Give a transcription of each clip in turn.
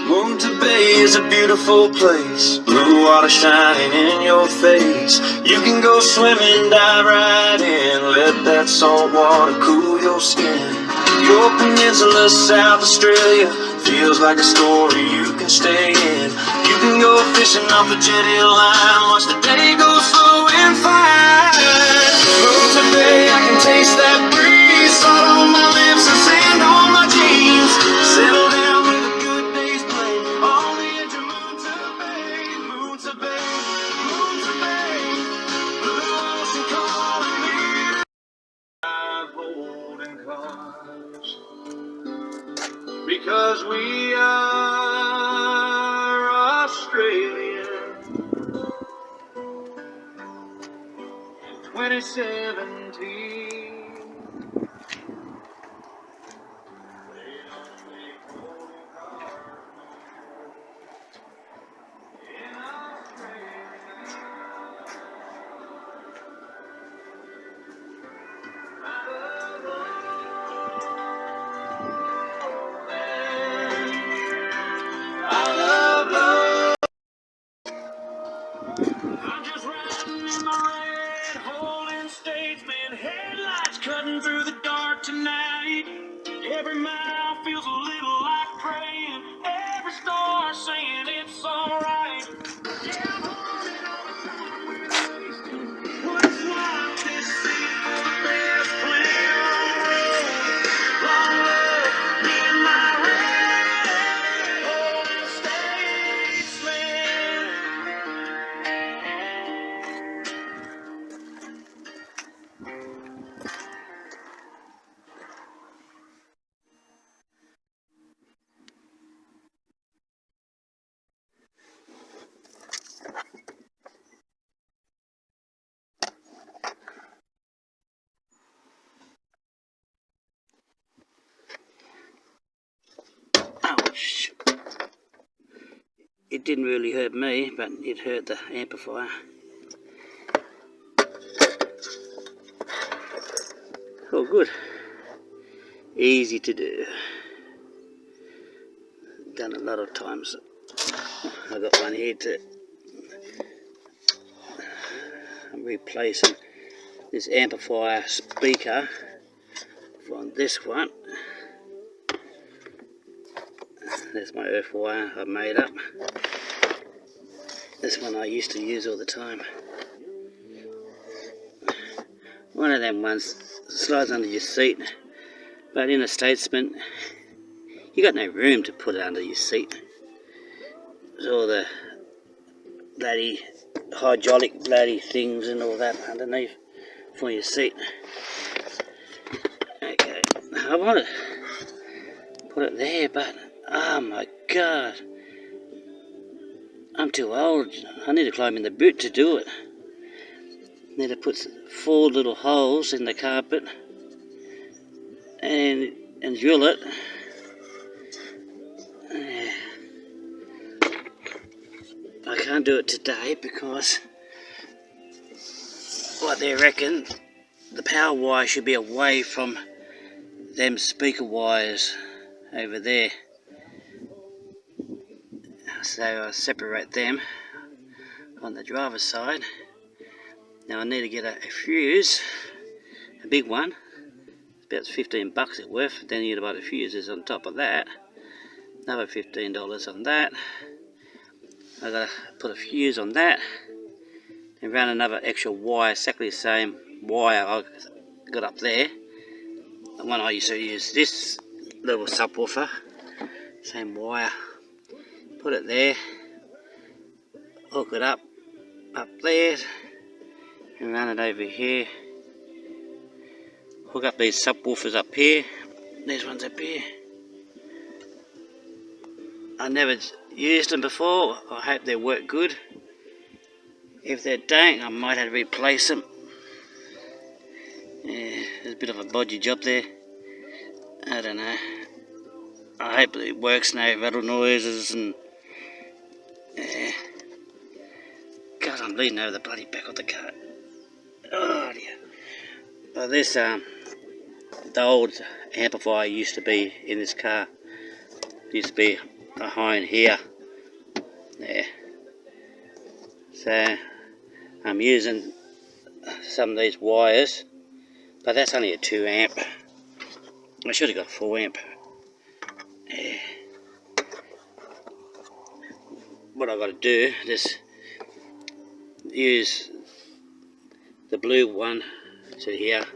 Moonta Bay is a beautiful place, blue water shining in your face. You can go swimming, dive right in, let that salt water cool your skin. Your peninsula, South Australia, feels like a story you can stay in. You can go fishing off a jetty line, watch the day go slow and fine. Moonta Bay, I can taste that breeze, salt on my lips and sand on my jeans. Settle down with a good day's play on the edge of Moonta Bay, Moonta Bay, Moonta Bay. Blue ocean calling me. Holden cars, because we are Australian. 2017. I'm just riding in my red Holden Statesman, headlights cutting through the dark tonight. Every mile feels a little like praying, every star saying it's alright. Yeah, I'm holding on the time we're wasting. What it's like this city for the best player on the road. Long road, me and my red Holden Statesman. Ouch. It didn't really hurt me, but it hurt the amplifier. Oh, good. Easy to do. Done a lot of times. I got one here to replace this amplifier speaker from this one. There's my earth wire I made up. This one I used to use all the time. One of them ones slides under your seat, but in a Statesman you got no room to put it under your seat. There's all the bloody hydraulic bloody things and all that underneath for your seat. Okay, I want to put it there, but oh my god, I'm too old. I need to climb in the boot to do it. Need to put 4 little holes in the carpet and drill it. I can't do it today because what they reckon, the power wire should be away from them speaker wires over there. So I separate them on the driver's side. Now I need to get a fuse, a big one. It's about $15 it's worth. Then you need to buy the fuses on top of that. Another $15 on that. I gotta put a fuse on that and run another extra wire, exactly the same wire I got up there. The one I used to use, this little subwoofer, same wire. Put it there, hook it up there, and run it over here. Hook up these subwoofers up here, these ones up here. I never used them before. I hope they work good. If they don't, I might have to replace them. Yeah, there's a bit of a bodgy job there. I don't know. I hope it works, no rattle noises and God, I'm bleeding over the bloody back of the car. Oh dear. Well, this the old amplifier used to be in this car. It used to be behind here. There. So I'm using some of these wires, but that's only a 2 amp. I should have got 4 amp. Yeah. What I've got to do is use the blue one to here,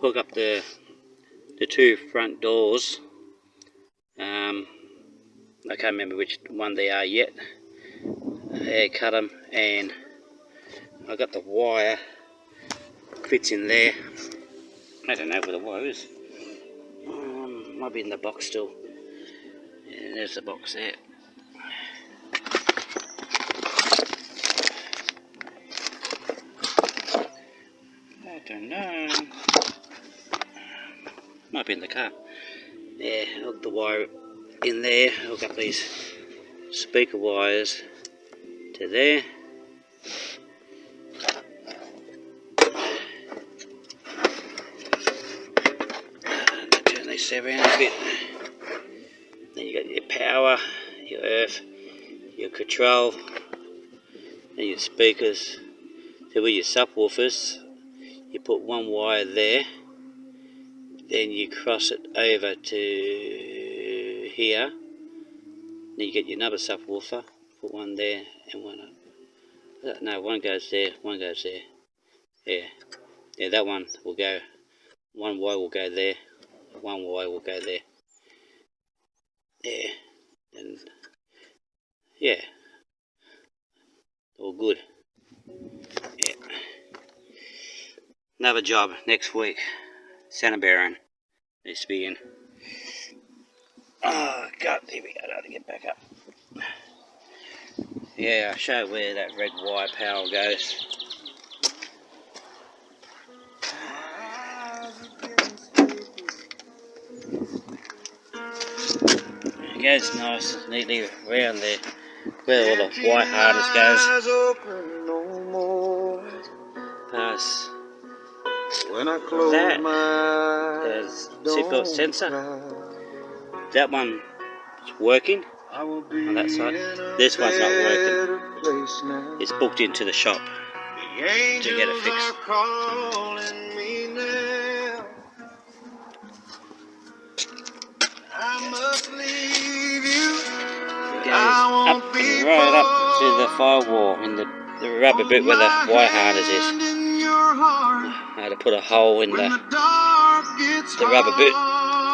hook up the 2 front doors. I can't remember which one they are yet. Cut them, and I got the wire fits in there. I don't know where the wire is. Might be in the box still. Yeah, there's the box there. I don't know. Might be in the car. Yeah, hook the wire in there. Hook up these speaker wires to there. Turn these around a bit. Then you got your power, your earth, your control, and your speakers. So with your subwoofers, you put one wire there, then you cross it over to here, then you get your another subwoofer, put one there and one up. No, one goes there, one goes there. Yeah, that one will go, one wire will go there, one wire will go there. Yeah, and yeah, all good. Yeah. Another job next week. Santa Baron needs to be in. Oh God, here we go. I got to get back up. Yeah, I'll show you where that red wire power goes. It goes nice, neatly around there, where all the wire harness goes. Pass that. There's seatbelt sensor. That one is working on that side. This one's not working. It's booked into the shop to get it fixed. It goes up, right up to the firewall in the rubber bit where the wire harness is. I had to put a hole in the rubber bit.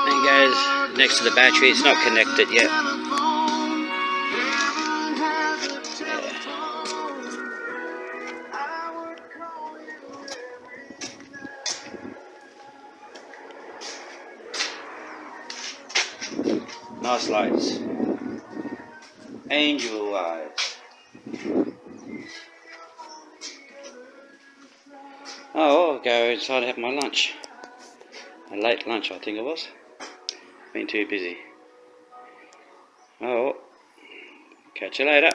It goes next to the battery. It's not connected yet. Nice lights. Angel lights. Oh, I'll go inside and have my lunch. A late lunch, I think it was. Been too busy. Oh, catch you later.